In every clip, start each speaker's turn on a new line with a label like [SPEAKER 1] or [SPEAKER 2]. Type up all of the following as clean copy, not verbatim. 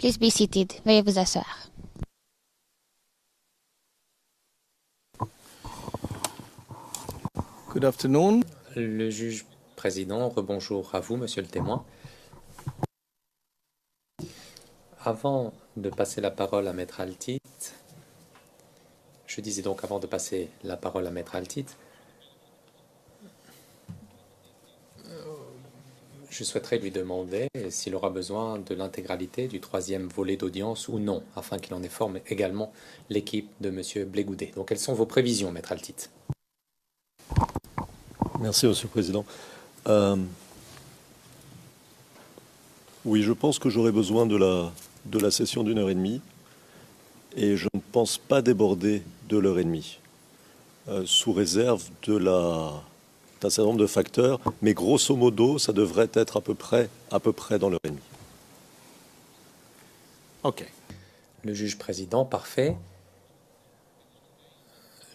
[SPEAKER 1] Please be seated. Veuillez vous asseoir.
[SPEAKER 2] Good afternoon.
[SPEAKER 3] Le juge président, rebonjour à vous, monsieur le témoin. Avant de passer la parole à Maître Altit, je disais donc avant de passer la parole à Maître Altit, je souhaiterais lui demander s'il aura besoin de l'intégralité du troisième volet d'audience ou non, afin qu'il en informe également l'équipe de monsieur Blégoudet. Donc, quelles sont vos prévisions, Maître Altit?
[SPEAKER 4] Merci, Monsieur le Président. Oui, je pense que j'aurai besoin de la session d'1h30 et je ne pense pas déborder de l'heure et demie, sous réserve d'un certain nombre de facteurs, mais grosso modo, ça devrait être à peu près dans l'heure et demie.
[SPEAKER 3] Ok. Le juge président, parfait.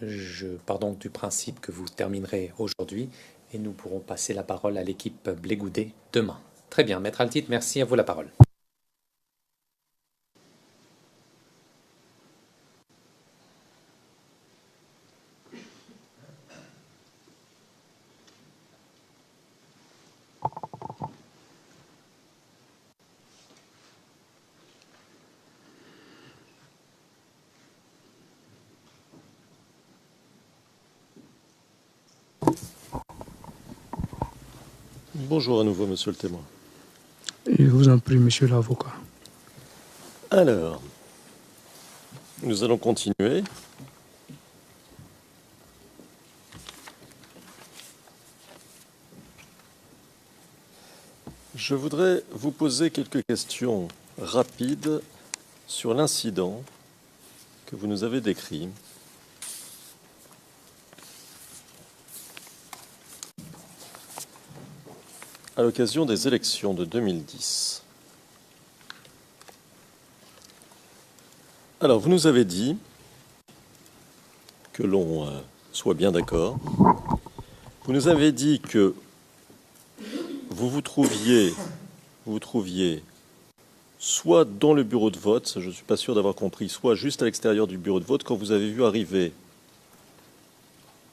[SPEAKER 3] Je pars donc du principe que vous terminerez aujourd'hui et nous pourrons passer la parole à l'équipe Blégoudet demain. Très bien, Maître Altit, merci, à vous la parole.
[SPEAKER 4] Bonjour à nouveau, Monsieur le témoin.
[SPEAKER 5] Je vous en prie, monsieur l'avocat.
[SPEAKER 4] Alors, nous allons continuer. Je voudrais vous poser quelques questions rapides sur l'incident que vous nous avez décrit. À l'occasion des élections de 2010. Alors, vous nous avez dit, que l'on soit bien d'accord, vous nous avez dit que vous trouviez soit dans le bureau de vote, je ne suis pas sûr d'avoir compris, soit juste à l'extérieur du bureau de vote, quand vous avez vu arriver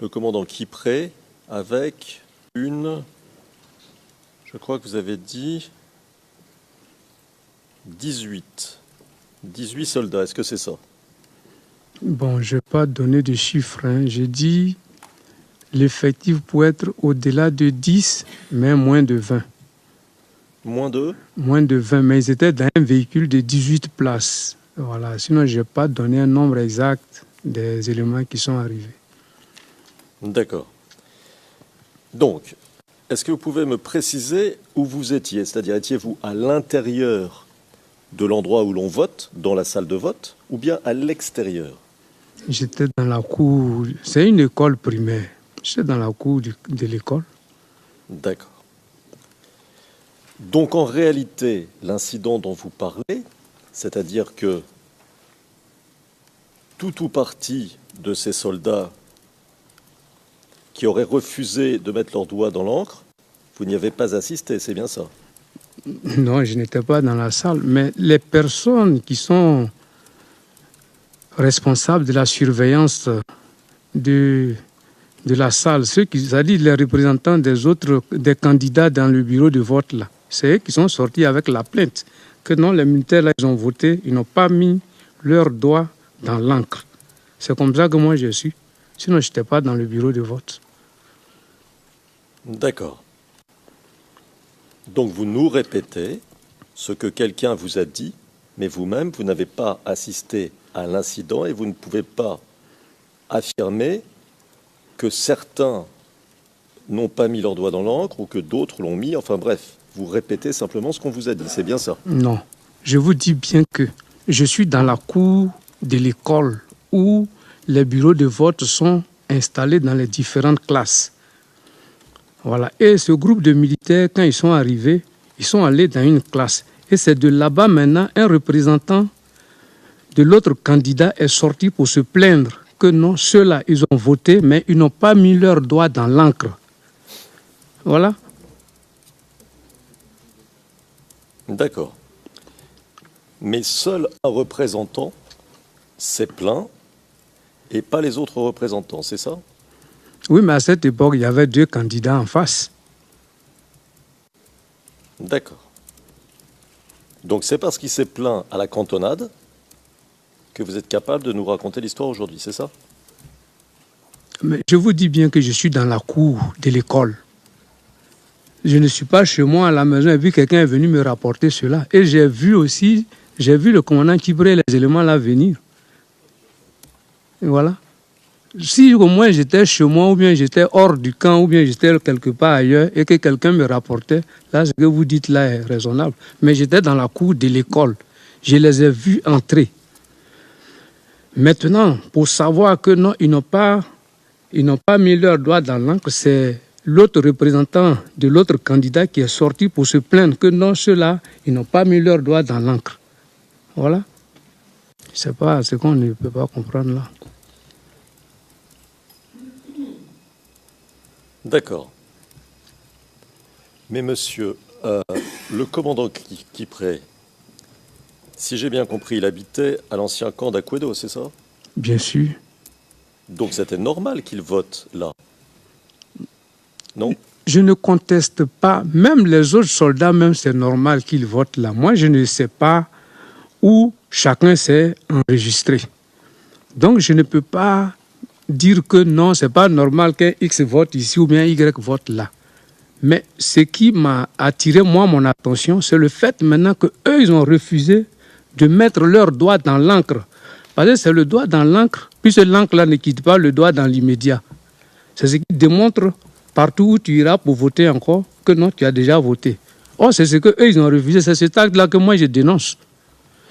[SPEAKER 4] le commandant Kipré avec je crois que vous avez dit 18 soldats. Est-ce que c'est ça?
[SPEAKER 5] Bon, je n'ai pas donné de chiffres. J'ai dit l'effectif peut être au-delà de 10, mais moins de 20.
[SPEAKER 4] Moins de?
[SPEAKER 5] Moins de 20, mais ils étaient dans un véhicule de 18 places. Voilà. Sinon, je n'ai pas donné un nombre exact des éléments qui sont arrivés.
[SPEAKER 4] D'accord. Donc, est-ce que vous pouvez me préciser où vous étiez? C'est-à-dire, étiez-vous à l'intérieur de l'endroit où l'on vote, dans la salle de vote, ou bien à l'extérieur?
[SPEAKER 5] J'étais dans la cour. C'est une école primaire. J'étais dans la cour de l'école.
[SPEAKER 4] D'accord. Donc, en réalité, l'incident dont vous parlez, c'est-à-dire que tout ou partie de ces soldats qui auraient refusé de mettre leurs doigts dans l'encre, vous n'y avez pas assisté, c'est bien ça?
[SPEAKER 5] Non, je n'étais pas dans la salle, mais les personnes qui sont responsables de la surveillance de la salle, c'est-à-dire les représentants des candidats dans le bureau de vote, là, c'est eux qui sont sortis avec la plainte que non, les militaires, là, ils ont voté, ils n'ont pas mis leurs doigts dans l'encre. C'est comme ça que moi, je suis. Sinon, je n'étais pas dans le bureau de vote.
[SPEAKER 4] D'accord. Donc vous nous répétez ce que quelqu'un vous a dit, mais vous-même, vous n'avez pas assisté à l'incident et vous ne pouvez pas affirmer que certains n'ont pas mis leurs doigts dans l'encre ou que d'autres l'ont mis. Enfin bref, vous répétez simplement ce qu'on vous a dit, c'est bien ça?
[SPEAKER 5] Non, je vous dis bien que je suis dans la cour de l'école où les bureaux de vote sont installés dans les différentes classes. Voilà. Et ce groupe de militaires, quand ils sont arrivés, ils sont allés dans une classe. Et c'est de là-bas maintenant, un représentant de l'autre candidat est sorti pour se plaindre que non, ceux-là, ils ont voté, mais ils n'ont pas mis leurs doigts dans l'encre. Voilà.
[SPEAKER 4] D'accord. Mais seul un représentant s'est plaint et pas les autres représentants, c'est ça?
[SPEAKER 5] Oui, mais à cette époque, il y avait 2 candidats en face.
[SPEAKER 4] D'accord. Donc c'est parce qu'il s'est plaint à la cantonade que vous êtes capable de nous raconter l'histoire aujourd'hui, c'est ça?
[SPEAKER 5] Mais je vous dis bien que je suis dans la cour de l'école. Je ne suis pas chez moi à la maison et puis quelqu'un est venu me rapporter cela. Et j'ai vu le commandant Kibré, les éléments là venir. Et voilà. Si au moins j'étais chez moi ou bien j'étais hors du camp ou bien j'étais quelque part ailleurs et que quelqu'un me rapportait, là ce que vous dites là est raisonnable. Mais j'étais dans la cour de l'école. Je les ai vus entrer. Maintenant, pour savoir que non, ils n'ont pas mis leur doigt dans l'encre, c'est l'autre représentant de l'autre candidat qui est sorti pour se plaindre que non, ceux-là, ils n'ont pas mis leur doigt dans l'encre. Voilà. C'est pas ce qu'on ne peut pas comprendre là.
[SPEAKER 4] D'accord. Mais monsieur, le commandant Kipré, si j'ai bien compris, il habitait à l'ancien camp d'Akwedo, c'est ça?
[SPEAKER 5] Bien sûr.
[SPEAKER 4] Donc c'était normal qu'il vote là, non?
[SPEAKER 5] Je ne conteste pas. Même les autres soldats, même c'est normal qu'ils votent là. Moi, je ne sais pas où chacun s'est enregistré. Donc, je ne peux pas dire que non, c'est pas normal qu'un X vote ici ou bien un Y vote là. Mais ce qui m'a attiré, moi, mon attention, c'est le fait maintenant qu'eux, ils ont refusé de mettre leur doigt dans l'encre. Parce que c'est le doigt dans l'encre, puisque l'encre-là ne quitte pas le doigt dans l'immédiat. C'est ce qui démontre partout où tu iras pour voter encore que non, tu as déjà voté. Or, c'est ce qu'eux, ils ont refusé. C'est cet acte-là que moi, je dénonce.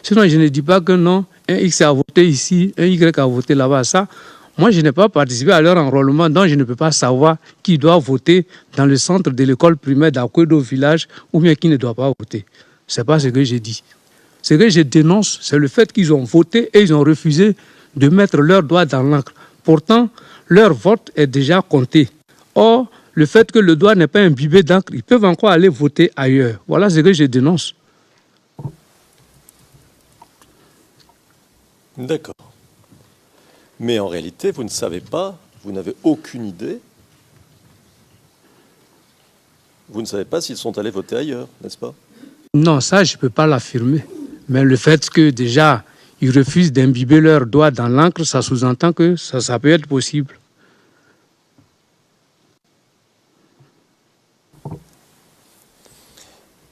[SPEAKER 5] Sinon, je ne dis pas que non, un X a voté ici, un Y a voté là-bas. Ça, moi, je n'ai pas participé à leur enrôlement, donc je ne peux pas savoir qui doit voter dans le centre de l'école primaire d'Akwedo village ou bien qui ne doit pas voter. Ce n'est pas ce que j'ai dit. Ce que je dénonce, c'est le fait qu'ils ont voté et ils ont refusé de mettre leur doigt dans l'encre. Pourtant, leur vote est déjà compté. Or, le fait que le doigt n'est pas imbibé d'encre, ils peuvent encore aller voter ailleurs. Voilà ce que je dénonce.
[SPEAKER 4] D'accord. Mais en réalité, vous ne savez pas, vous n'avez aucune idée. Vous ne savez pas s'ils sont allés voter ailleurs, n'est-ce pas?
[SPEAKER 5] Non, ça, je ne peux pas l'affirmer. Mais le fait que déjà, ils refusent d'imbiber leurs doigts dans l'encre, ça sous-entend que ça peut être possible.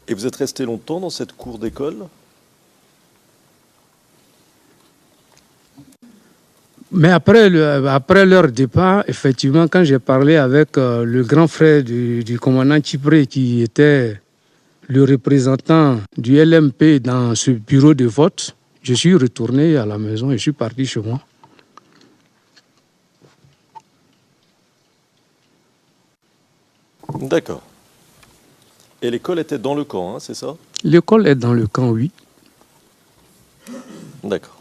[SPEAKER 4] Et vous êtes resté longtemps dans cette cour d'école?
[SPEAKER 5] Mais après leur départ, effectivement, quand j'ai parlé avec le grand frère du commandant Kipré, qui était le représentant du LMP dans ce bureau de vote, je suis retourné à la maison et je suis parti chez moi.
[SPEAKER 4] D'accord. Et l'école était dans le camp, hein, c'est ça?
[SPEAKER 5] L'école est dans le camp, oui.
[SPEAKER 4] D'accord.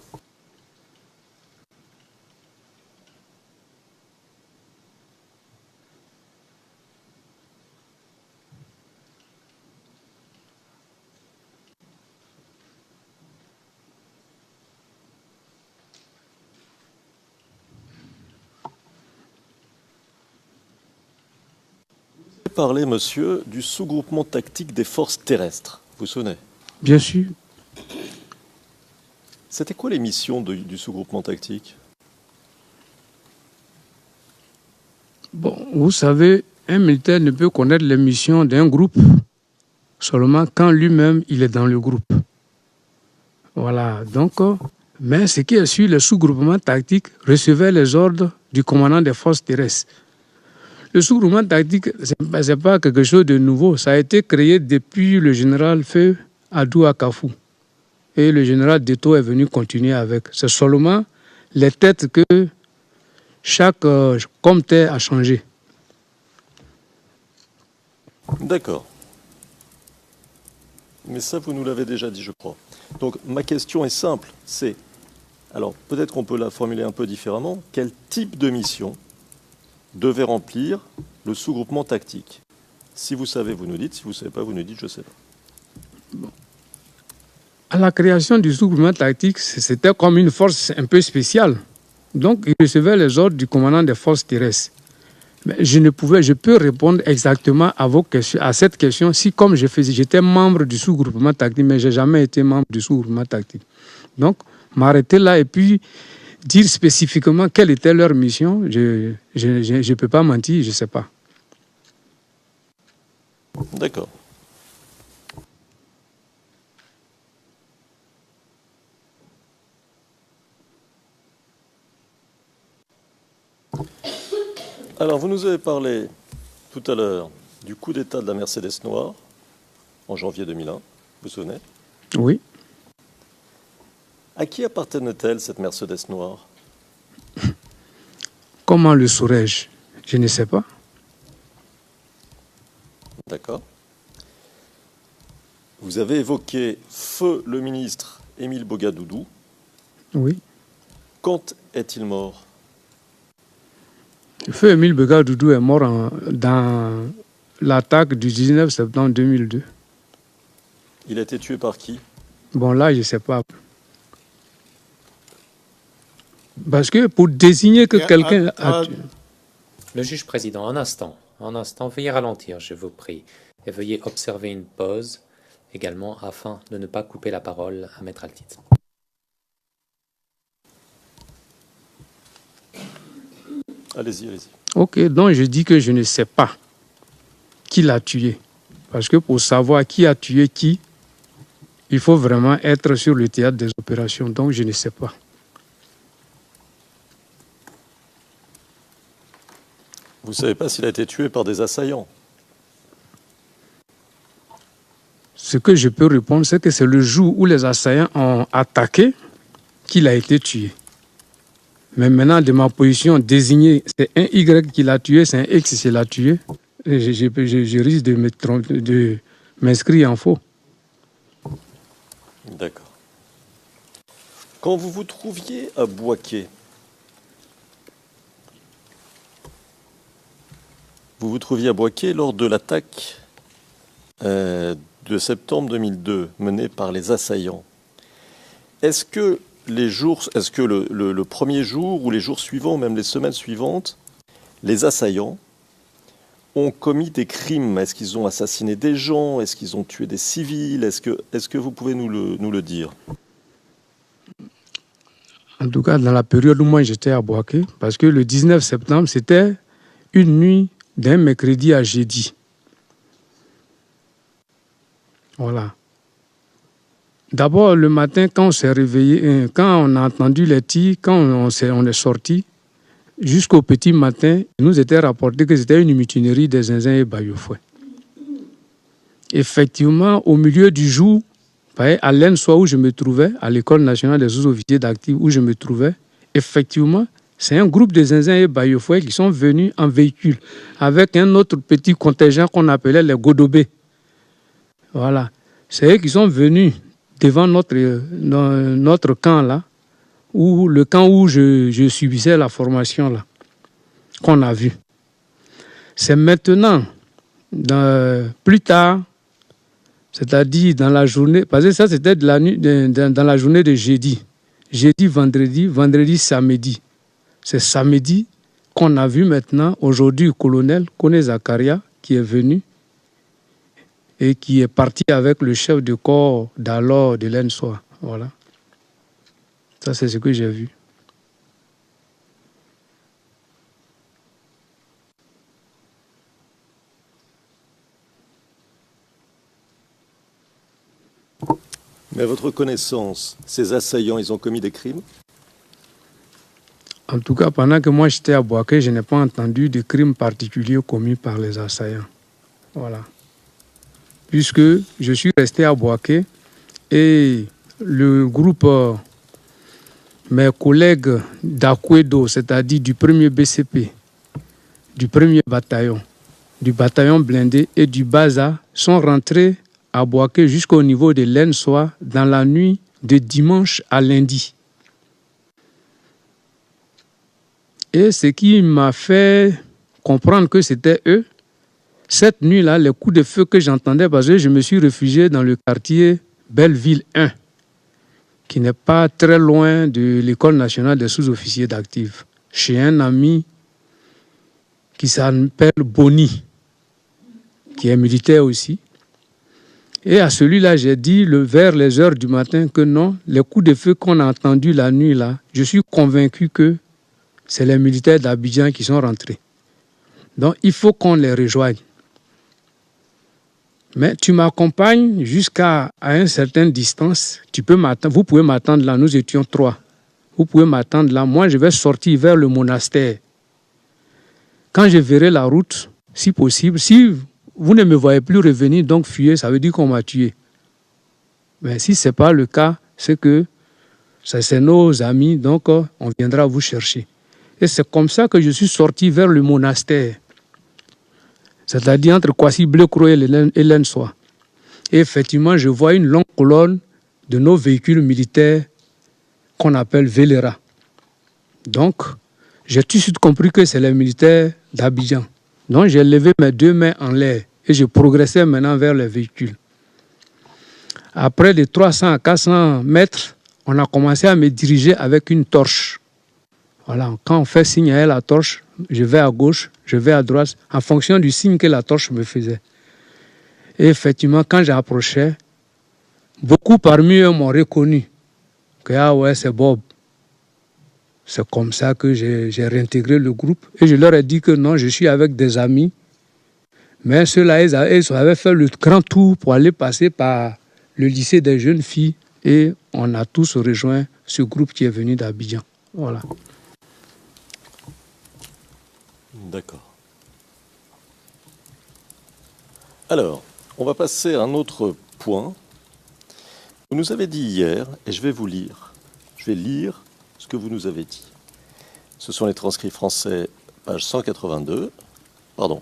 [SPEAKER 4] Parler, monsieur, du sous-groupement tactique des forces terrestres. Vous vous souvenez?
[SPEAKER 5] Bien sûr.
[SPEAKER 4] C'était quoi les missions du sous-groupement tactique?
[SPEAKER 5] Bon, vous savez, un militaire ne peut connaître les missions d'un groupe seulement quand lui-même il est dans le groupe. Voilà, donc, mais ce qui est sûr, le sous-groupement tactique recevait les ordres du commandant des forces terrestres. Le sous-groupement tactique, ce n'est pas quelque chose de nouveau. Ça a été créé depuis le général Feu Adou Akafou. Et le général Deto est venu continuer avec. C'est seulement les têtes que chaque comté a changé.
[SPEAKER 4] D'accord. Mais ça, vous nous l'avez déjà dit, je crois. Donc, ma question est simple. C'est, alors peut-être qu'on peut la formuler un peu différemment. Quel type de mission devait remplir le sous-groupement tactique? Si vous savez, vous nous dites. Si vous ne savez pas, vous nous dites, je ne sais pas.
[SPEAKER 5] Bon. À la création du sous-groupement tactique, c'était comme une force un peu spéciale. Donc, il recevait les ordres du commandant des forces terrestres. Mais je peux répondre exactement à vos questions, à cette question si, comme j'étais membre du sous-groupement tactique, mais je n'ai jamais été membre du sous-groupement tactique. Donc, m'arrêter là et puis dire spécifiquement quelle était leur mission, je ne peux pas mentir, je ne sais pas.
[SPEAKER 4] D'accord. Alors, vous nous avez parlé tout à l'heure du coup d'État de la Mercedes noire en janvier 2001, vous vous souvenez?
[SPEAKER 5] Oui.
[SPEAKER 4] À qui appartenait-elle, cette Mercedes noire?
[SPEAKER 5] Comment le saurais-je? Je ne sais pas.
[SPEAKER 4] D'accord. Vous avez évoqué feu le ministre Émile Bogadoudou.
[SPEAKER 5] Oui.
[SPEAKER 4] Quand est-il mort?
[SPEAKER 5] Feu Émile Bogadoudou est mort dans l'attaque du 19 septembre 2002.
[SPEAKER 4] Il a été tué par qui?
[SPEAKER 5] Bon, là, je ne sais pas. Parce que pour désigner que quelqu'un a tué...
[SPEAKER 3] Le juge président, un instant, veuillez ralentir, je vous prie, et veuillez observer une pause également afin de ne pas couper la parole à Maître Altitz.
[SPEAKER 4] Allez-y, allez-y.
[SPEAKER 5] Ok, donc je dis que je ne sais pas qui l'a tué. Parce que pour savoir qui a tué qui, il faut vraiment être sur le théâtre des opérations. Donc je ne sais pas.
[SPEAKER 4] Vous ne savez pas s'il a été tué par des assaillants?
[SPEAKER 5] Ce que je peux répondre, c'est que c'est le jour où les assaillants ont attaqué qu'il a été tué. Mais maintenant, de ma position, désigner, c'est un Y qui l'a tué, c'est un X qui l'a tué. Je risque de m'inscrire en faux.
[SPEAKER 4] D'accord. Quand vous vous trouviez à Bouaké, lors de l'attaque de septembre 2002 menée par les assaillants. Est-ce que le premier jour ou les jours suivants, même les semaines suivantes, les assaillants ont commis des crimes? Est-ce qu'ils ont assassiné des gens? Est-ce qu'ils ont tué des civils? Est-ce que vous pouvez nous le dire?
[SPEAKER 5] En tout cas, dans la période où moi j'étais à Bouaké, parce que le 19 septembre, c'était une nuit d'un mercredi à jeudi. Voilà. D'abord, le matin, quand on s'est réveillé, quand on a entendu les tirs, quand on est sorti, jusqu'au petit matin, il nous était rapporté que c'était une mutinerie des Zinzins et Bayofoué. Effectivement, au milieu du jour, à l'ENSOA où je me trouvais, à l'École nationale des sous-officiers d'actifs où je me trouvais, effectivement, c'est un groupe de Zinzins et Bayofoué qui sont venus en véhicule avec un autre petit contingent qu'on appelait les Godobés. Voilà. C'est eux qui sont venus devant notre camp là, le camp où je subissais la formation là, qu'on a vu. C'est maintenant, plus tard, c'est-à-dire dans la journée, parce que ça c'était dans la journée de jeudi, vendredi, samedi. C'est samedi qu'on a vu maintenant, aujourd'hui, le colonel Koné Zakaria qui est venu et qui est parti avec le chef de corps d'alors de l'ENSOA. Voilà. Ça, c'est ce que j'ai vu.
[SPEAKER 4] Mais à votre connaissance, ces assaillants, ils ont commis des crimes?
[SPEAKER 5] En tout cas, pendant que moi j'étais à Bouaké, je n'ai pas entendu de crimes particuliers commis par les assaillants. Voilà. Puisque je suis resté à Bouaké et le groupe, mes collègues d'Akwedo, c'est-à-dire du 1er BCP, du 1er bataillon, du bataillon blindé et du Baza, sont rentrés à Bouaké jusqu'au niveau de l'ENSOA dans la nuit de dimanche à lundi. Et ce qui m'a fait comprendre que c'était eux, cette nuit-là, les coups de feu que j'entendais, parce que je me suis réfugié dans le quartier Belleville 1, qui n'est pas très loin de l'École nationale des sous-officiers d'actifs, chez un ami qui s'appelle Boni, qui est militaire aussi. Et à celui-là, j'ai dit vers les heures du matin que non, les coups de feu qu'on a entendus la nuit, là, je suis convaincu que c'est les militaires d'Abidjan qui sont rentrés. Donc, il faut qu'on les rejoigne. Mais tu m'accompagnes jusqu'à une certaine distance. Vous pouvez m'attendre là, nous étions 3. Vous pouvez m'attendre là. Moi, je vais sortir vers le monastère. Quand je verrai la route, si possible, si vous ne me voyez plus revenir, donc fuyez, ça veut dire qu'on m'a tué. Mais si ce n'est pas le cas, c'est que c'est nos amis, donc on viendra vous chercher. Et c'est comme ça que je suis sorti vers le monastère. C'est-à-dire entre Kwasi-Blekro et l'Ensoa. Et effectivement, je vois une longue colonne de nos véhicules militaires qu'on appelle Velera. Donc, j'ai tout de suite compris que c'est les militaires d'Abidjan. Donc, j'ai levé mes 2 mains en l'air et je progressais maintenant vers les véhicules. Après de 300 à 400 mètres, on a commencé à me diriger avec une torche. Voilà, quand on fait signe à la torche, je vais à gauche, je vais à droite, en fonction du signe que la torche me faisait. Et effectivement, quand j'approchais, beaucoup parmi eux m'ont reconnu que ah ouais, c'est Bob. C'est comme ça que j'ai réintégré le groupe. Et je leur ai dit que non, je suis avec des amis. Mais ceux-là, ils avaient fait le grand tour pour aller passer par le lycée des jeunes filles. Et on a tous rejoint ce groupe qui est venu d'Abidjan. Voilà.
[SPEAKER 4] D'accord. Alors, on va passer à un autre point. Vous nous avez dit hier, et je vais vous lire. Je vais lire ce que vous nous avez dit. Ce sont les transcrits français, page 182. Pardon.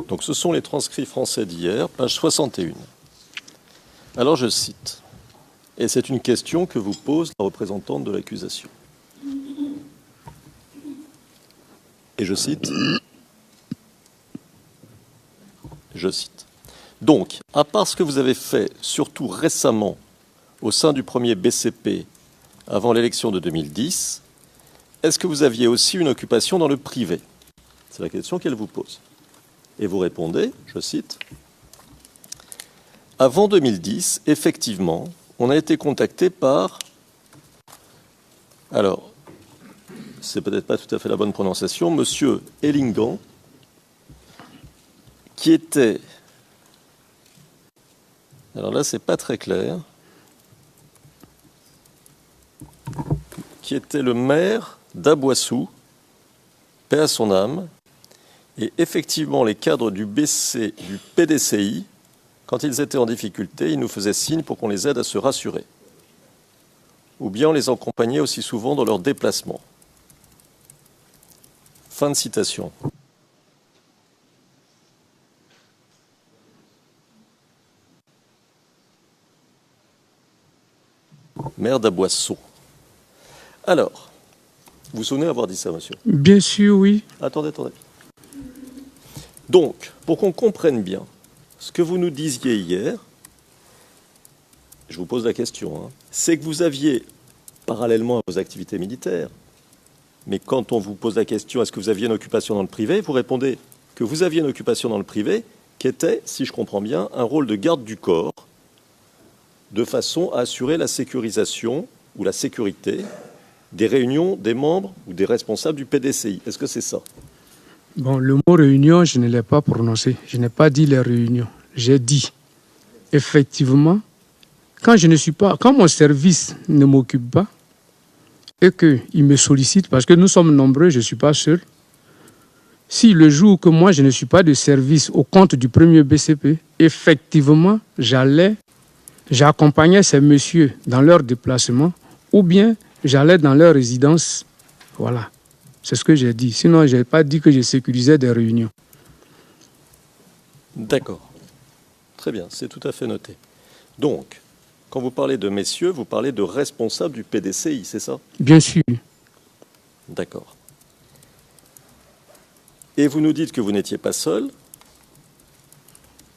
[SPEAKER 4] Donc ce sont les transcrits français d'hier, page 61. Alors je cite, et c'est une question que vous pose la représentante de l'accusation. Et je cite, donc, à part ce que vous avez fait, surtout récemment, au sein du premier BCP, avant l'élection de 2010, est-ce que vous aviez aussi une occupation dans le privé? C'est la question qu'elle vous pose. Et vous répondez, je cite, « Avant 2010, effectivement, on a été contacté par... » Alors, c'est peut-être pas tout à fait la bonne prononciation, Monsieur Ellingan, qui était... Alors là, c'est pas très clair. Qui était le maire d'Aboissou, paix à son âme. Et effectivement, les cadres du PDCI, quand ils étaient en difficulté, ils nous faisaient signe pour qu'on les aide à se rassurer. Ou bien on les accompagnait aussi souvent dans leurs déplacements. Fin de citation. Maire d'Aboissou. Alors, vous vous souvenez avoir dit ça, monsieur?
[SPEAKER 5] Bien sûr, oui.
[SPEAKER 4] Attendez. Donc, pour qu'on comprenne bien ce que vous nous disiez hier, je vous pose la question, c'est que vous aviez, parallèlement à vos activités militaires, mais quand on vous pose la question, est-ce que vous aviez une occupation dans le privé, vous répondez que vous aviez une occupation dans le privé qui était, si je comprends bien, un rôle de garde du corps, de façon à assurer la sécurisation ou la sécurité des réunions des membres ou des responsables du PDCI. Est-ce que c'est ça?
[SPEAKER 5] Bon, le mot réunion, je ne l'ai pas prononcé. Je n'ai pas dit les réunions. J'ai dit, effectivement, quand mon service ne m'occupe pas et qu'il me sollicite, parce que nous sommes nombreux, je ne suis pas seul, si le jour que moi je ne suis pas de service au compte du premier BCP, effectivement, j'accompagnais ces messieurs dans leur déplacement ou bien j'allais dans leur résidence. Voilà. C'est ce que j'ai dit. Sinon, je n'ai pas dit que je sécurisais des réunions.
[SPEAKER 4] D'accord. Très bien, c'est tout à fait noté. Donc, Quand vous parlez de messieurs, vous parlez de responsables du PDCI, c'est ça?
[SPEAKER 5] Bien sûr.
[SPEAKER 4] D'accord. Et vous nous dites que vous n'étiez pas seul.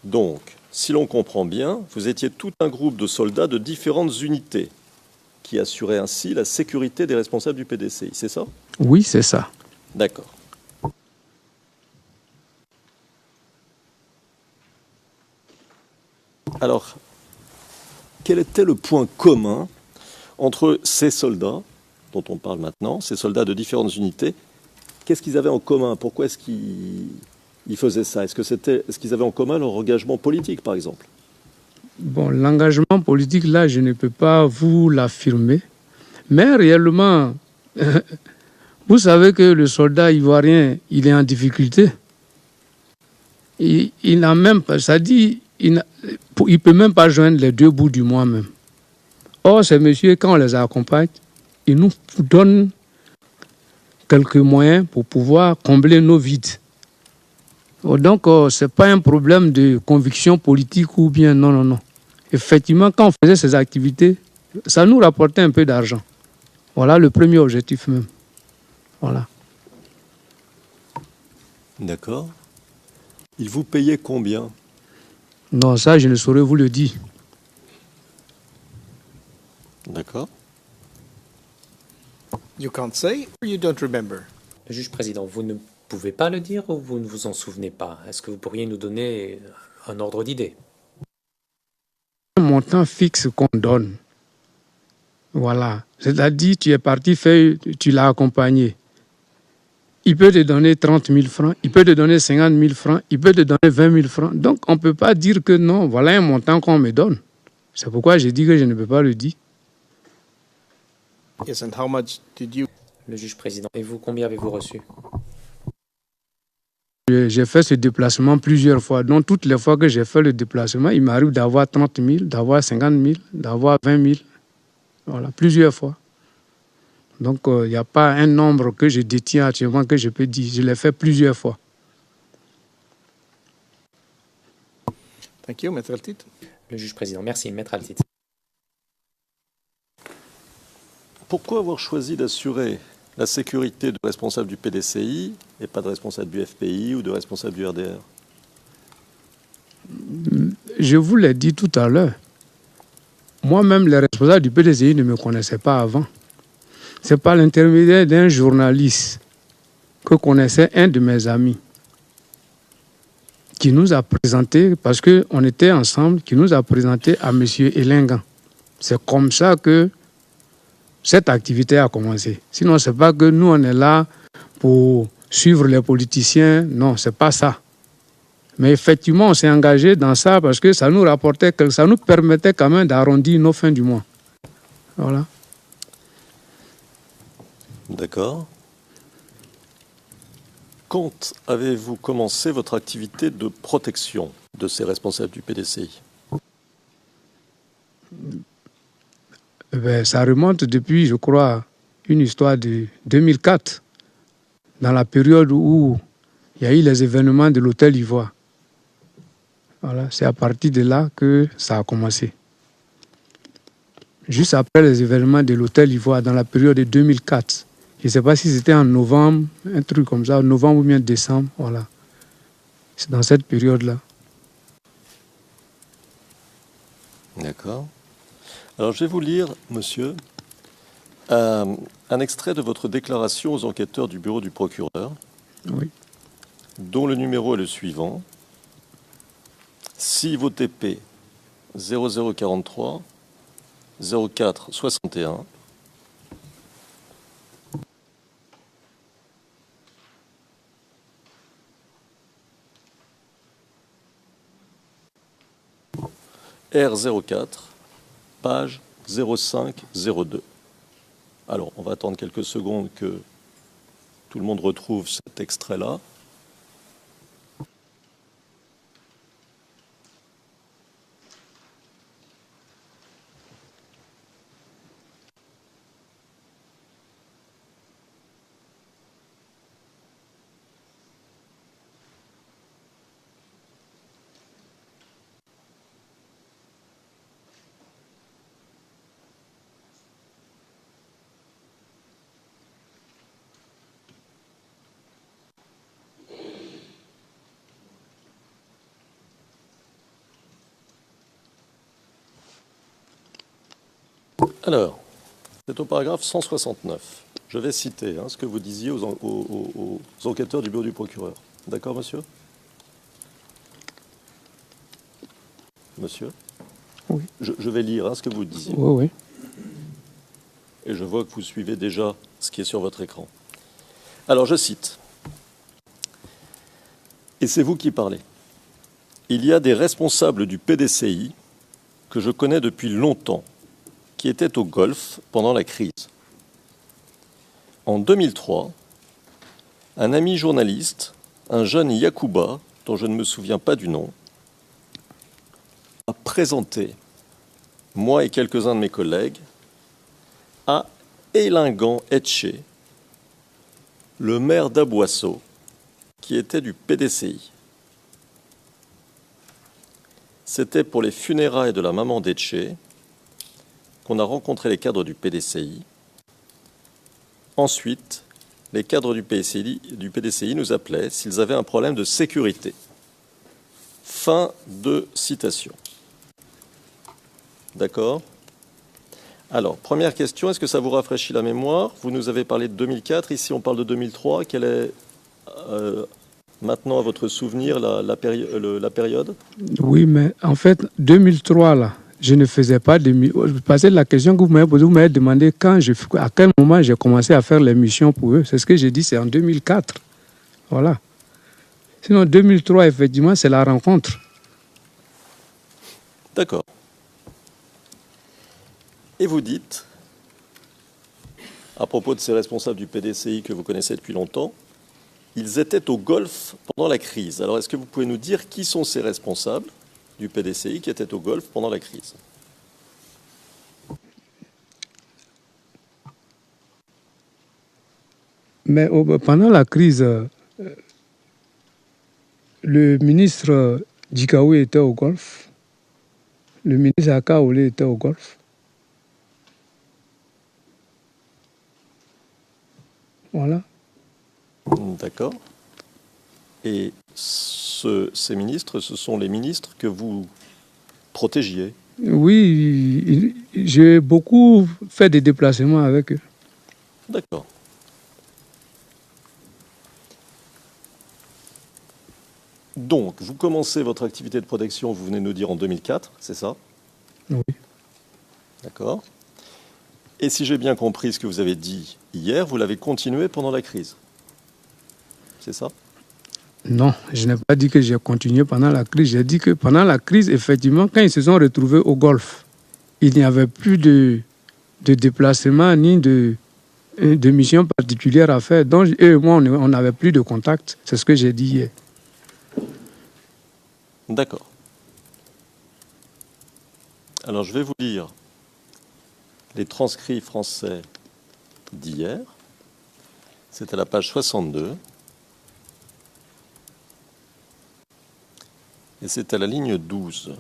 [SPEAKER 4] Donc, si l'on comprend bien, vous étiez tout un groupe de soldats de différentes unités qui assuraient ainsi la sécurité des responsables du PDCI, c'est ça?
[SPEAKER 5] Oui, c'est ça.
[SPEAKER 4] D'accord. Alors, quel était le point commun entre ces soldats dont on parle maintenant, ces soldats de différentes unités? Qu'est-ce qu'ils avaient en commun? Pourquoi est-ce qu'ils faisaient ça? Est-ce qu'ils avaient en commun leur engagement politique, par exemple?
[SPEAKER 5] Bon, l'engagement politique, là, je ne peux pas vous l'affirmer. Mais réellement, vous savez que le soldat ivoirien, il est en difficulté. Il n'a même pas, ça dit, il ne peut même pas joindre les deux bouts du mois même. Or, ces messieurs, quand on les accompagne, ils nous donnent quelques moyens pour pouvoir combler nos vides. Donc, ce n'est pas un problème de conviction politique ou bien non, non, non. Effectivement, quand on faisait ces activités, ça nous rapportait un peu d'argent. Voilà le premier objectif même. Voilà.
[SPEAKER 4] D'accord. Ils vous payaient combien?
[SPEAKER 5] Non, ça, je ne saurais vous le dire.
[SPEAKER 4] D'accord.
[SPEAKER 2] You can't say or you don't remember?
[SPEAKER 3] Le juge président, vous ne pouvez pas le dire ou vous ne vous en souvenez pas? Est-ce que vous pourriez nous donner un ordre d'idée?
[SPEAKER 5] Un montant fixe qu'on donne. Voilà. C'est-à-dire, tu es parti faire, tu l'as accompagné. Il peut te donner 30 000 francs, il peut te donner 50 000 francs, il peut te donner 20 000 francs. Donc, on ne peut pas dire que non, voilà un montant qu'on me donne. C'est pourquoi j'ai dit que je ne peux pas le dire.
[SPEAKER 2] Yes, and how much did you?
[SPEAKER 3] Le juge président, et vous, combien avez-vous reçu?
[SPEAKER 5] J'ai fait ce déplacement plusieurs fois. Donc, toutes les fois que j'ai fait le déplacement, il m'arrive d'avoir 30 000, d'avoir 50 000, d'avoir 20 000. Voilà, plusieurs fois. Donc, il n'y a pas un nombre que je détiens actuellement que je peux dire. Je l'ai fait plusieurs fois.
[SPEAKER 2] Thank you, Maître Altit.
[SPEAKER 3] Le juge président, merci, maître Altit.
[SPEAKER 4] Pourquoi avoir choisi d'assurer la sécurité de responsables du PDCI et pas de responsables du FPI ou de responsables du RDR?
[SPEAKER 5] Je vous l'ai dit tout à l'heure. Moi-même, les responsables du PDCI ne me connaissaient pas avant. C'est par l'intermédiaire d'un journaliste que connaissait un de mes amis qui nous a présenté, parce qu'on était ensemble, qui nous a présenté à M. Elingan. C'est comme ça que cette activité a commencé. Sinon, ce n'est pas que nous, on est là pour suivre les politiciens. Non, ce n'est pas ça. Mais effectivement, on s'est engagé dans ça parce que ça nous rapportait, ça nous permettait quand même d'arrondir nos fins du mois. Voilà.
[SPEAKER 4] D'accord. Quand avez-vous commencé votre activité de protection de ces responsables du PDCI?
[SPEAKER 5] Ça remonte depuis, je crois, une histoire de 2004, dans la période où il y a eu les événements de l'Hôtel Ivoire. Voilà, c'est à partir de là que ça a commencé. Juste après les événements de l'Hôtel Ivoire, dans la période de 2004. Je ne sais pas si c'était en novembre, un truc comme ça, novembre ou bien décembre, voilà. C'est dans cette période-là.
[SPEAKER 4] D'accord. Alors, je vais vous lire, monsieur, un extrait de votre déclaration aux enquêteurs du bureau du procureur,
[SPEAKER 5] Oui.
[SPEAKER 4] dont le numéro est le suivant. 6 VOTP 0043 04 61 R04 page 0502. Alors, on va attendre quelques secondes que tout le monde retrouve cet extrait-là. Alors, c'est au paragraphe 169. Je vais citer ce que vous disiez aux enquêteurs du bureau du procureur. D'accord, monsieur? Monsieur?
[SPEAKER 5] Oui.
[SPEAKER 4] Je vais lire ce que vous disiez.
[SPEAKER 5] Oui, oui.
[SPEAKER 4] Et je vois que vous suivez déjà ce qui est sur votre écran. Alors, je cite. Et c'est vous qui parlez. Il y a des responsables du PDCI que je connais depuis longtemps, qui étaient au Golfe pendant la crise. En 2003, un ami journaliste, un jeune Yacouba, dont je ne me souviens pas du nom, a présenté, moi et quelques-uns de mes collègues, à Elingan Etché, le maire d'Aboisseau, qui était du PDCI. C'était pour les funérailles de la maman d'Etché qu'on a rencontré les cadres du PDCI. Ensuite, les cadres du PDCI nous appelaient s'ils avaient un problème de sécurité. Fin de citation. D'accord? Alors, première question, est-ce que ça vous rafraîchit la mémoire? Vous nous avez parlé de 2004, ici on parle de 2003. Quelle est maintenant, à votre souvenir, la période?
[SPEAKER 5] Oui, mais en fait, 2003, là, je ne faisais pas parce que la question que vous m'avez demandé à quel moment j'ai commencé à faire l'émission pour eux. C'est ce que j'ai dit, c'est en 2004. Voilà. Sinon, 2003, effectivement, c'est la rencontre.
[SPEAKER 4] D'accord. Et vous dites, à propos de ces responsables du PDCI que vous connaissez depuis longtemps, ils étaient au Golfe pendant la crise. Alors, est-ce que vous pouvez nous dire qui sont ces responsables du PDCI qui étaient au Golfe pendant la crise?
[SPEAKER 5] Mais pendant la crise, le ministre Djikaou était au Golfe, le ministre Akaoule était au Golfe. Voilà.
[SPEAKER 4] D'accord. Et ces ministres, ce sont les ministres que vous protégiez?
[SPEAKER 5] Oui, j'ai beaucoup fait des déplacements avec eux.
[SPEAKER 4] D'accord. Donc, vous commencez votre activité de protection, vous venez de nous dire en 2004, c'est ça?
[SPEAKER 5] Oui.
[SPEAKER 4] D'accord. Et si j'ai bien compris ce que vous avez dit hier, vous l'avez continué pendant la crise. C'est ça?
[SPEAKER 5] Non, je n'ai pas dit que j'ai continué pendant la crise. J'ai dit que pendant la crise, effectivement, quand ils se sont retrouvés au Golfe, il n'y avait plus de déplacement ni de mission particulière à faire. Donc, eux et moi, on n'avait plus de contact. C'est ce que j'ai dit hier.
[SPEAKER 4] D'accord. Alors, je vais vous lire les transcrits français d'hier. C'est à la page 62. Et c'est à la ligne 12.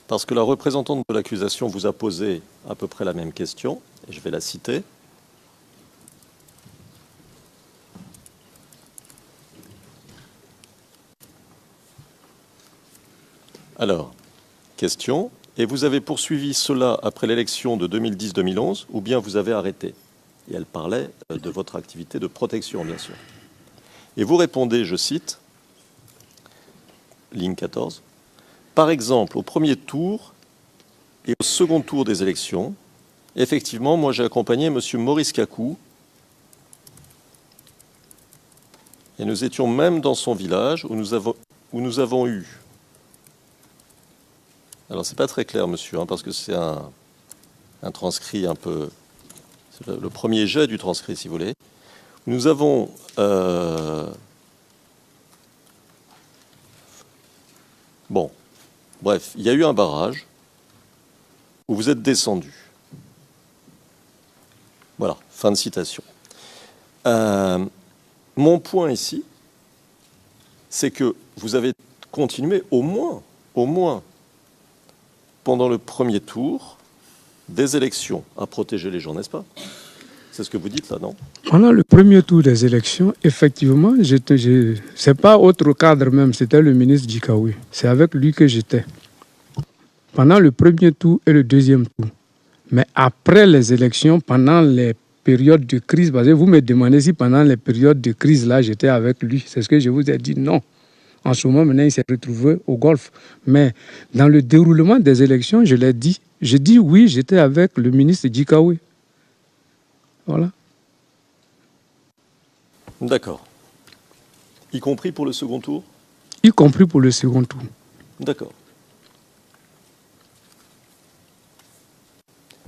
[SPEAKER 4] Parce que la représentante de l'accusation vous a posé à peu près la même question, et je vais la citer. Alors, question, et vous avez poursuivi cela après l'élection de 2010-2011, ou bien vous avez arrêté? Et elle parlait de votre activité de protection, bien sûr. Et vous répondez, je cite, ligne 14, par exemple, au premier tour et au second tour des élections, effectivement, moi j'ai accompagné M. Maurice Kakou, et nous étions même dans son village où nous avons eu... Alors, c'est pas très clair, monsieur, parce que c'est un transcrit un peu... C'est le premier jet du transcrit, si vous voulez. Nous avons... Bon, bref, il y a eu un barrage où vous êtes descendu. Voilà, fin de citation. Mon point ici, c'est que vous avez continué au moins, pendant le premier tour des élections, à protéger les gens, n'est-ce pas? C'est ce que vous dites là, non?
[SPEAKER 5] Pendant le premier tour des élections, effectivement, c'est pas autre cadre même, c'était le ministre Djikaoui. C'est avec lui que j'étais. Pendant le premier tour et le deuxième tour. Mais après les élections, pendant les périodes de crise, parce que vous me demandez si pendant les périodes de crise, là, j'étais avec lui. C'est ce que je vous ai dit, non. En ce moment, maintenant, il s'est retrouvé au Golfe. Mais dans le déroulement des élections, je l'ai dit. J'ai dit oui, j'étais avec le ministre Djikaoui. Voilà.
[SPEAKER 4] D'accord. Y compris pour le second tour?
[SPEAKER 5] Y compris pour le second tour.
[SPEAKER 4] D'accord.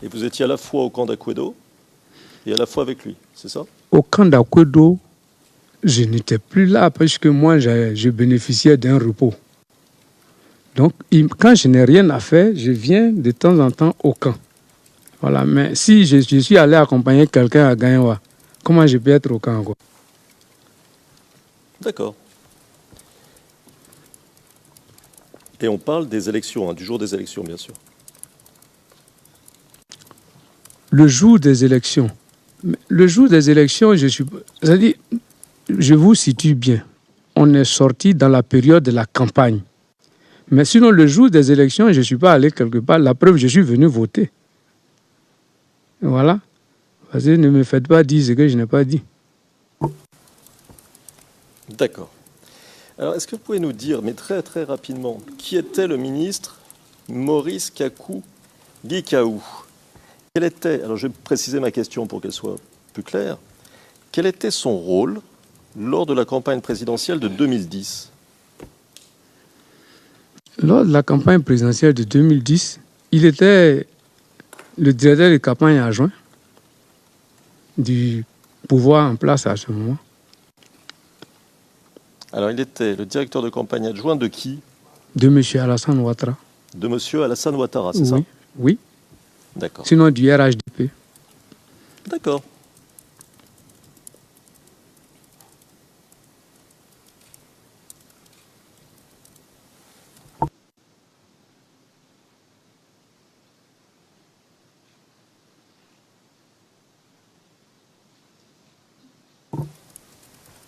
[SPEAKER 4] Et vous étiez à la fois au camp d'Akwedo et à la fois avec lui, c'est ça?
[SPEAKER 5] Au camp d'Akwedo, je n'étais plus là parce que moi, je bénéficiais d'un repos. Donc, quand je n'ai rien à faire, je viens de temps en temps au camp. Voilà. Mais si je suis allé accompagner quelqu'un à Gaïwa, comment je peux être au camp, quoi?
[SPEAKER 4] D'accord. Et on parle des élections, du jour des élections, bien sûr.
[SPEAKER 5] Le jour des élections. Le jour des élections, c'est-à-dire, je vous situe bien. On est sorti dans la période de la campagne. Mais sinon, le jour des élections, je ne suis pas allé quelque part. La preuve, je suis venu voter. Voilà. Parce que ne me faites pas dire ce que je n'ai pas dit.
[SPEAKER 4] D'accord. Alors, est-ce que vous pouvez nous dire, mais très très rapidement, qui était le ministre Maurice Kakou Gikaou? Quel était, alors je vais préciser ma question pour qu'elle soit plus claire, quel était son rôle lors de la campagne présidentielle de 2010?
[SPEAKER 5] Lors de la campagne présidentielle de 2010, il était le directeur de campagne adjoint du pouvoir en place à ce moment.
[SPEAKER 4] Alors, il était le directeur de campagne adjoint de qui?
[SPEAKER 5] De M. Alassane Ouattara.
[SPEAKER 4] De M. Alassane Ouattara, c'est ça?
[SPEAKER 5] Oui.
[SPEAKER 4] D'accord.
[SPEAKER 5] Sinon du RHDP.
[SPEAKER 4] D'accord.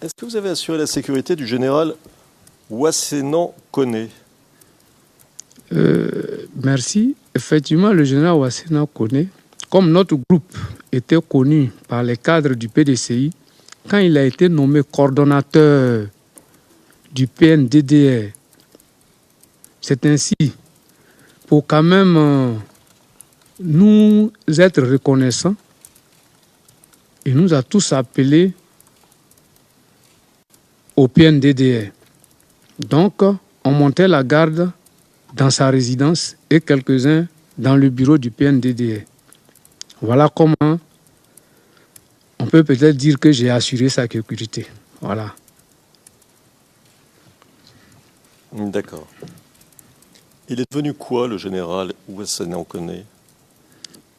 [SPEAKER 4] Est-ce que vous avez assuré la sécurité du général Ouassenan Koné?
[SPEAKER 5] Merci. Effectivement, le général Ouassenan Koné, comme notre groupe était connu par les cadres du PDCI, quand il a été nommé coordonnateur du PNDDR, c'est ainsi, pour quand même nous être reconnaissants, il nous a tous appelés au PNDDR. Donc, on montait la garde dans sa résidence et quelques-uns dans le bureau du PNDDR. Voilà comment on peut peut-être dire que j'ai assuré sa sécurité. Voilà.
[SPEAKER 4] D'accord. Il est devenu quoi, le général Ouassenan Koné?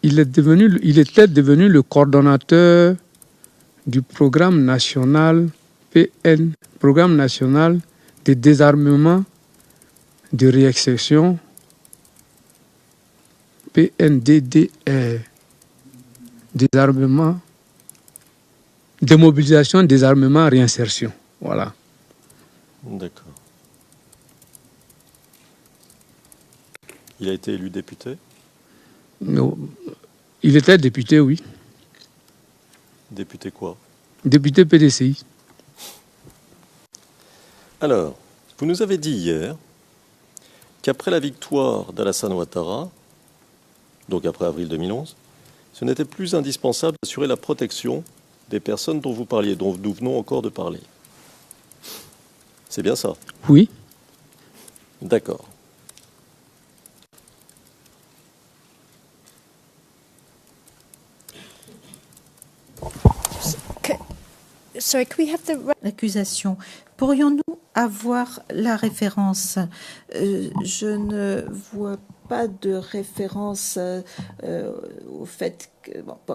[SPEAKER 5] Il était devenu le coordonnateur du programme national PN, programme national de désarmement, de réexception, PNDDR, désarmement, démobilisation, désarmement, réinsertion. Voilà.
[SPEAKER 4] D'accord. Il a été élu député?
[SPEAKER 5] Non. Il était député, oui.
[SPEAKER 4] Député quoi?
[SPEAKER 5] Député PDCI.
[SPEAKER 4] Alors, vous nous avez dit hier qu'après la victoire d'Alassane Ouattara, donc après avril 2011, ce n'était plus indispensable d'assurer la protection des personnes dont vous parliez, dont nous venons encore de parler. C'est bien ça?
[SPEAKER 5] Oui.
[SPEAKER 4] D'accord.
[SPEAKER 6] Sorry, could we have l'accusation? Pourrions-nous avoir la référence? Je ne vois pas de référence au fait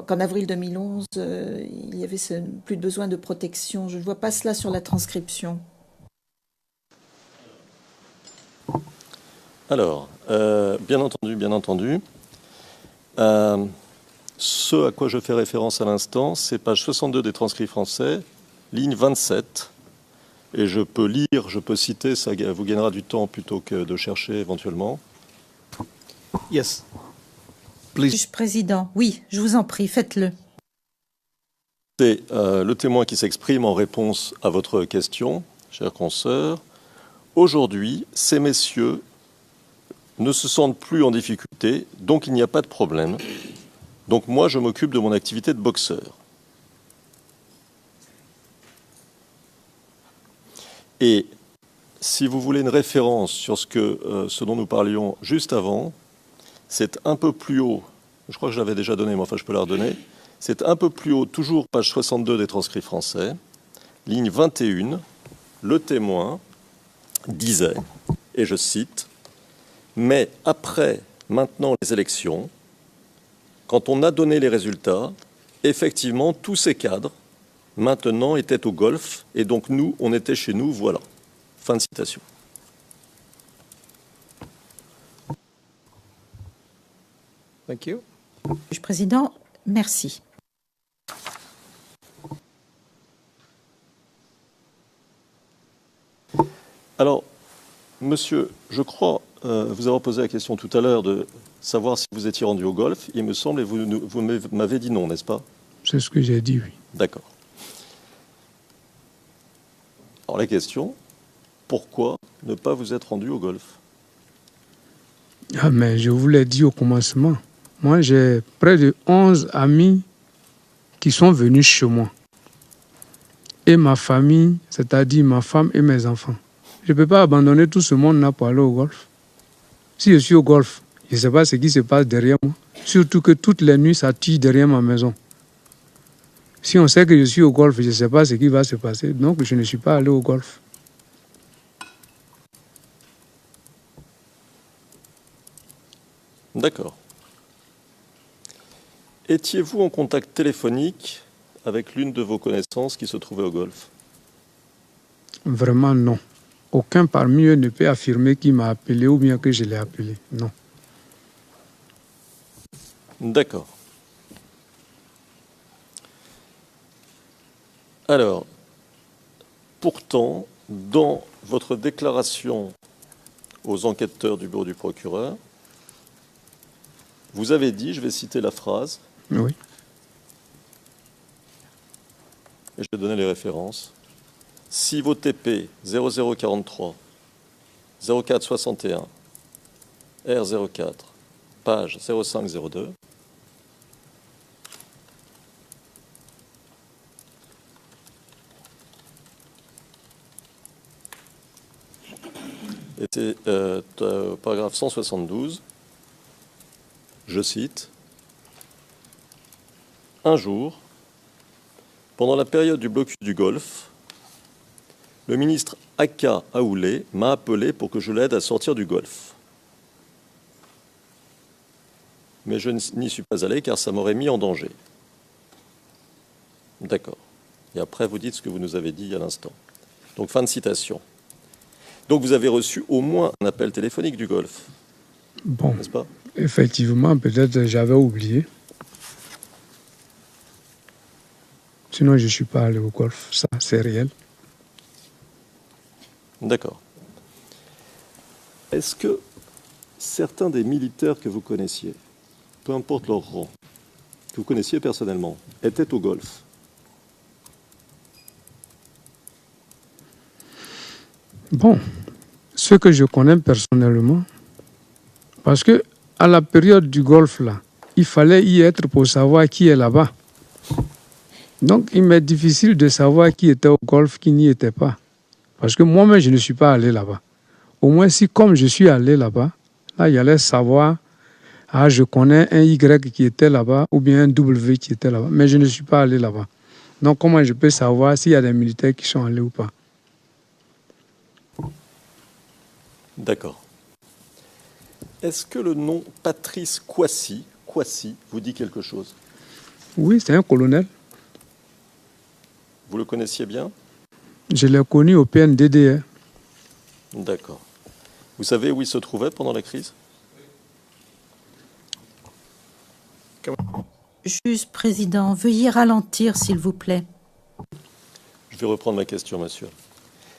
[SPEAKER 6] qu'en avril 2011, il y avait plus de besoin de protection. Je ne vois pas cela sur la transcription.
[SPEAKER 4] Alors, bien entendu. Ce à quoi je fais référence à l'instant, c'est page 62 des transcrits français, ligne 27. Et je peux lire, je peux citer, ça vous gagnera du temps plutôt que de chercher éventuellement.
[SPEAKER 2] Yes. Please.
[SPEAKER 6] Juge président, oui, je vous en prie, faites-le.
[SPEAKER 4] C'est le témoin qui s'exprime en réponse à votre question, chère consoeur. Aujourd'hui, ces messieurs ne se sentent plus en difficulté, donc il n'y a pas de problème. Donc moi, je m'occupe de mon activité de boxeur. Et si vous voulez une référence sur ce dont nous parlions juste avant, c'est un peu plus haut, je crois que je l'avais déjà donné, mais enfin je peux la redonner, c'est un peu plus haut, toujours page 62 des transcrits français, ligne 21, le témoin disait, et je cite, « Mais après, maintenant les élections, quand on a donné les résultats, effectivement, tous ces cadres, maintenant, étaient au golf, et donc nous, on était chez nous, voilà. » Fin de citation.
[SPEAKER 2] Thank you.
[SPEAKER 6] Juge président, merci.
[SPEAKER 4] Alors, monsieur, je crois vous avoir posé la question tout à l'heure de savoir si vous étiez rendu au golf. Il me semble, et vous m'avez dit non, n'est-ce pas?
[SPEAKER 5] C'est ce que j'ai dit, oui.
[SPEAKER 4] D'accord. Alors la question, pourquoi ne pas vous être rendu au golf?
[SPEAKER 5] Ah, mais je vous l'ai dit au commencement. Moi, j'ai près de 11 amis qui sont venus chez moi. Et ma famille, c'est-à-dire ma femme et mes enfants. Je ne peux pas abandonner tout ce monde-là pour aller au golf. Si je suis au golf, je ne sais pas ce qui se passe derrière moi. Surtout que toutes les nuits, ça tire derrière ma maison. Si on sait que je suis au golf, je ne sais pas ce qui va se passer. Donc, je ne suis pas allé au golf.
[SPEAKER 4] D'accord. Étiez-vous en contact téléphonique avec l'une de vos connaissances qui se trouvait au golf?
[SPEAKER 5] Vraiment, non. Aucun parmi eux ne peut affirmer qu'il m'a appelé ou bien que je l'ai appelé. Non.
[SPEAKER 4] D'accord. Alors, pourtant, dans votre déclaration aux enquêteurs du bureau du procureur, vous avez dit, je vais citer la phrase,
[SPEAKER 5] Oui.
[SPEAKER 4] et je vais donner les références. Si vos TP 0043, 0461, R04, page 0502, était paragraphe 172, je cite, « Un jour, pendant la période du blocus du Golfe, le ministre Aka Aoulé m'a appelé pour que je l'aide à sortir du Golfe. Mais je n'y suis pas allé car ça m'aurait mis en danger. » D'accord. Et après, vous dites ce que vous nous avez dit à l'instant. Donc, fin de citation. Donc, vous avez reçu au moins un appel téléphonique du Golfe.
[SPEAKER 5] Bon,
[SPEAKER 4] n'est-ce pas?
[SPEAKER 5] Effectivement, peut-être j'avais oublié. Sinon, je ne suis pas allé au golf. Ça, c'est réel.
[SPEAKER 4] D'accord. Est-ce que certains des militaires que vous connaissiez, peu importe leur rang, que vous connaissiez personnellement, étaient au golf?
[SPEAKER 5] Bon, ceux que je connais personnellement, parce que à la période du golf, là, il fallait y être pour savoir qui est là-bas. Donc, il m'est difficile de savoir qui était au golf, qui n'y était pas. Parce que moi-même, je ne suis pas allé là-bas. Au moins, si comme je suis allé là-bas, là, il allait savoir, ah, je connais un Y qui était là-bas, ou bien un W qui était là-bas, mais je ne suis pas allé là-bas. Donc, comment je peux savoir s'il y a des militaires qui sont allés ou pas?
[SPEAKER 4] D'accord. Est-ce que le nom Patrice Kouassi vous dit quelque chose?
[SPEAKER 5] Oui, c'est un colonel.
[SPEAKER 4] Vous le connaissiez bien?
[SPEAKER 5] Je l'ai connu au PNDD.
[SPEAKER 4] D'accord. Vous savez où il se trouvait pendant la crise?
[SPEAKER 6] Juste président, veuillez ralentir, s'il vous plaît.
[SPEAKER 4] Je vais reprendre ma question, monsieur.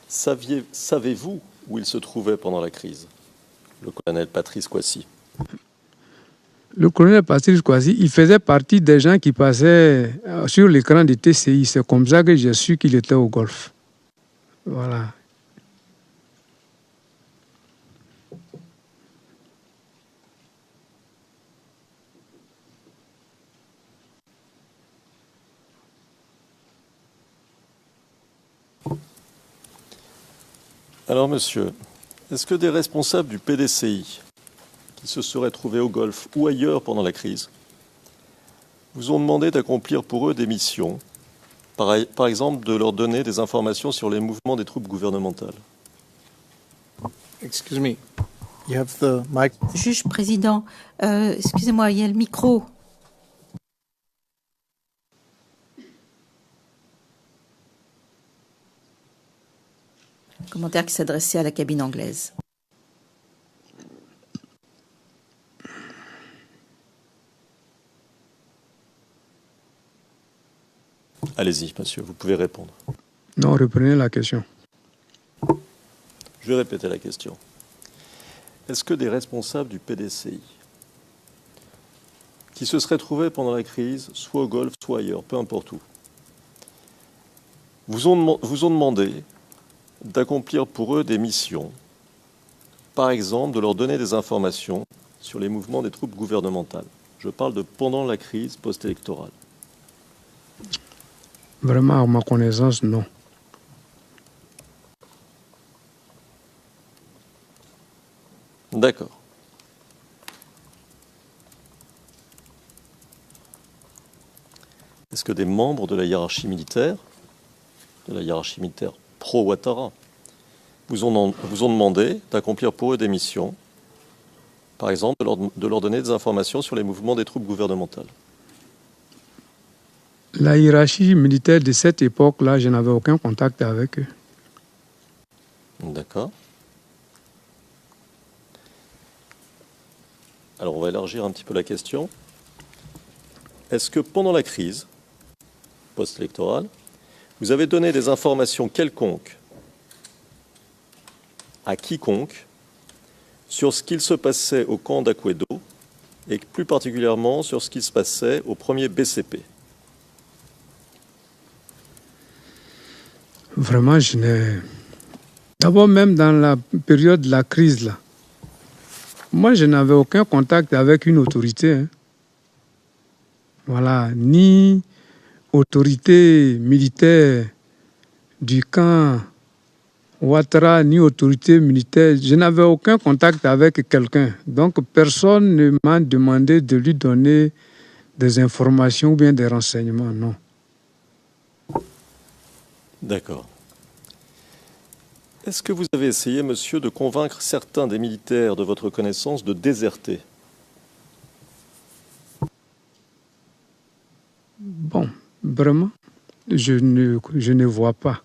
[SPEAKER 4] Savez-vous où il se trouvait pendant la crise, le colonel Patrice Kouassi?
[SPEAKER 5] Le colonel Patrice Kouassi, il faisait partie des gens qui passaient sur l'écran de TCI. C'est comme ça que j'ai su qu'il était au Golfe. Voilà.
[SPEAKER 4] Alors, monsieur, est-ce que des responsables du PDCI qui se seraient trouvés au Golfe ou ailleurs pendant la crise vous ont demandé d'accomplir pour eux des missions, par exemple de leur donner des informations sur les mouvements des troupes gouvernementales?
[SPEAKER 2] Excuse me. You have the mic.
[SPEAKER 6] Juge président, excusez-moi, il y a le micro. Commentaire qui s'adressait à la cabine anglaise.
[SPEAKER 4] Allez-y, monsieur, vous pouvez répondre.
[SPEAKER 5] Non, reprenez la question.
[SPEAKER 4] Je vais répéter la question. Est-ce que des responsables du PDCI qui se seraient trouvés pendant la crise, soit au Golfe, soit ailleurs, peu importe où, vous ont demandé d'accomplir pour eux des missions, par exemple de leur donner des informations sur les mouvements des troupes gouvernementales? Je parle de pendant la crise post-électorale.
[SPEAKER 5] Vraiment, à ma connaissance, non.
[SPEAKER 4] D'accord. Est-ce que des membres de la hiérarchie militaire pro-Ouattara, vous ont demandé d'accomplir pour eux des missions, par exemple de leur donner des informations sur les mouvements des troupes gouvernementales?
[SPEAKER 5] La hiérarchie militaire de cette époque-là, je n'avais aucun contact avec eux.
[SPEAKER 4] D'accord. Alors on va élargir un petit peu la question. Est-ce que pendant la crise post-électorale, vous avez donné des informations quelconques à quiconque sur ce qu'il se passait au camp d'Aquedo et plus particulièrement sur ce qui se passait au premier BCP?
[SPEAKER 5] Vraiment, je n'ai... D'abord, même dans la période de la crise, là, moi, je n'avais aucun contact avec une autorité. Hein. Voilà, ni autorité militaire du camp Ouattara, ni autorité militaire. Je n'avais aucun contact avec quelqu'un. Donc, personne ne m'a demandé de lui donner des informations ou bien des renseignements, non.
[SPEAKER 4] D'accord. Est-ce que vous avez essayé, monsieur, de convaincre certains des militaires de votre connaissance de déserter?
[SPEAKER 5] Bon, vraiment, je ne vois pas.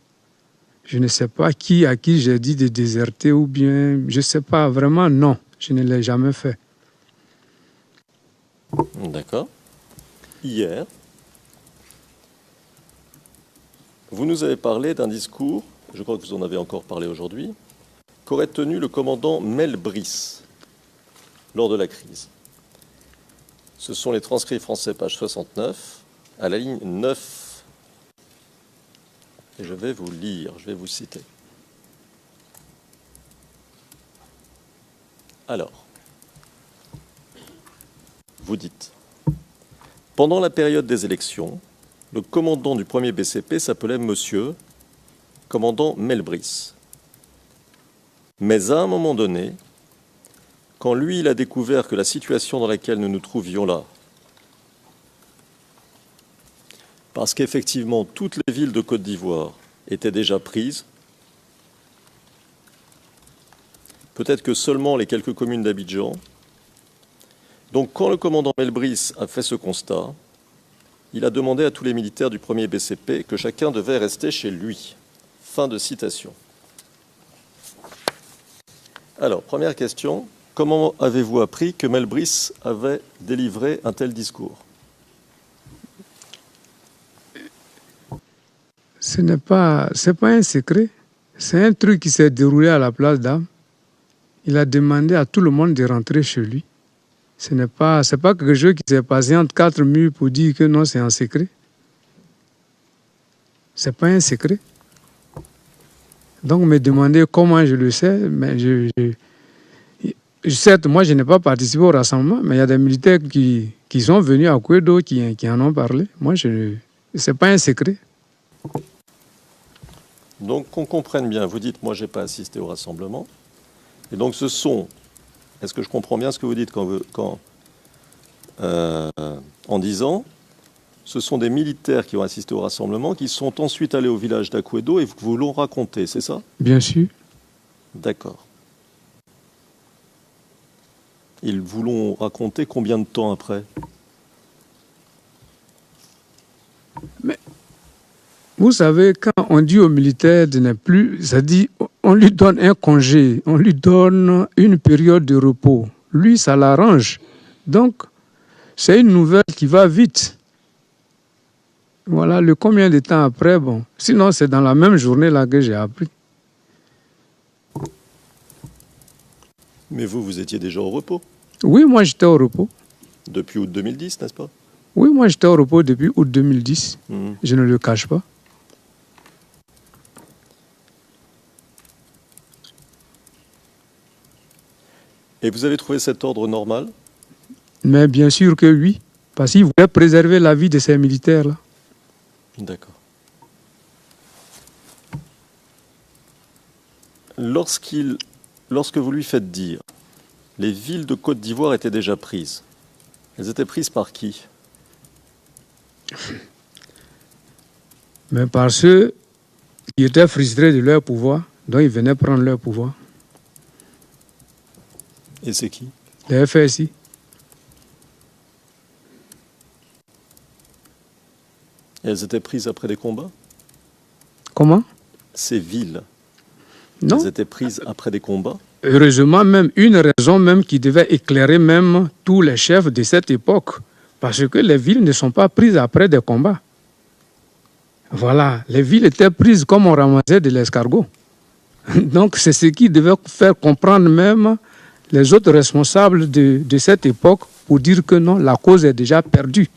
[SPEAKER 5] Je ne sais pas à qui j'ai dit de déserter ou bien, je ne sais pas, vraiment non, je ne l'ai jamais fait.
[SPEAKER 4] D'accord. Hier, vous nous avez parlé d'un discours, je crois que vous en avez encore parlé aujourd'hui, qu'aurait tenu le commandant Mel Brice lors de la crise. Ce sont les transcrits français, page 69, à la ligne 9. Et je vais vous lire, je vais vous citer. Alors, vous dites, pendant la période des élections, le commandant du premier BCP s'appelait Monsieur commandant Mel Brice. Mais à un moment donné, quand lui, il a découvert que la situation dans laquelle nous nous trouvions là, parce qu'effectivement, toutes les villes de Côte d'Ivoire étaient déjà prises, peut-être que seulement les quelques communes d'Abidjan. Donc, quand le commandant Mel Brice a fait ce constat, il a demandé à tous les militaires du premier BCP que chacun devait rester chez lui. Fin de citation. Alors, première question, comment avez-vous appris que Mel Brice avait délivré un tel discours?
[SPEAKER 5] C'est pas un secret. C'est un truc qui s'est déroulé à la place d'Armes. Il a demandé à tout le monde de rentrer chez lui. Ce n'est pas quelque chose qui s'est passé entre quatre murs pour dire que non, c'est un secret. Ce n'est pas un secret. Donc, me demander comment je le sais, mais certes, moi, je n'ai pas participé au rassemblement, mais il y a des militaires qui sont venus à Kouédo qui en ont parlé. Moi, ce n'est pas un secret.
[SPEAKER 4] Donc, qu'on comprenne bien, vous dites, moi, je n'ai pas assisté au rassemblement. Et donc, est-ce que je comprends bien ce que vous dites en disant, ce sont des militaires qui ont assisté au rassemblement, qui sont ensuite allés au village d'Akouédo et vous l'ont raconté, c'est ça?
[SPEAKER 5] Bien sûr.
[SPEAKER 4] D'accord. Ils vous l'ont raconté combien de temps après?
[SPEAKER 5] Mais, vous savez, quand on dit aux militaires de ne plus, ça dit, on lui donne un congé, on lui donne une période de repos. Lui, ça l'arrange. Donc, c'est une nouvelle qui va vite. Voilà, le combien de temps après, bon. Sinon, c'est dans la même journée là que j'ai appris.
[SPEAKER 4] Mais vous étiez déjà au repos?
[SPEAKER 5] Oui, moi j'étais au repos.
[SPEAKER 4] Depuis août 2010, n'est-ce pas?
[SPEAKER 5] Oui, moi j'étais au repos depuis août 2010. Je ne le cache pas.
[SPEAKER 4] Et vous avez trouvé cet ordre normal?
[SPEAKER 5] Mais bien sûr que oui, parce qu'il voulait préserver la vie de ces militaires-là.
[SPEAKER 4] D'accord. Lorsque vous lui faites dire, les villes de Côte d'Ivoire étaient déjà prises, elles étaient prises par qui?
[SPEAKER 5] Mais par ceux qui étaient frustrés de leur pouvoir, donc ils venaient prendre leur pouvoir.
[SPEAKER 4] Et c'est qui?
[SPEAKER 5] Les FSI.
[SPEAKER 4] Et elles étaient prises après des combats?
[SPEAKER 5] Comment?
[SPEAKER 4] Ces villes,
[SPEAKER 5] non.
[SPEAKER 4] Elles étaient prises après des combats?
[SPEAKER 5] Heureusement, même une raison même qui devait éclairer même tous les chefs de cette époque. Parce que les villes ne sont pas prises après des combats. Voilà, les villes étaient prises comme on ramassait de l'escargot. Donc c'est ce qui devait faire comprendre même les autres responsables de cette époque pour dire que non, la cause est déjà perdue.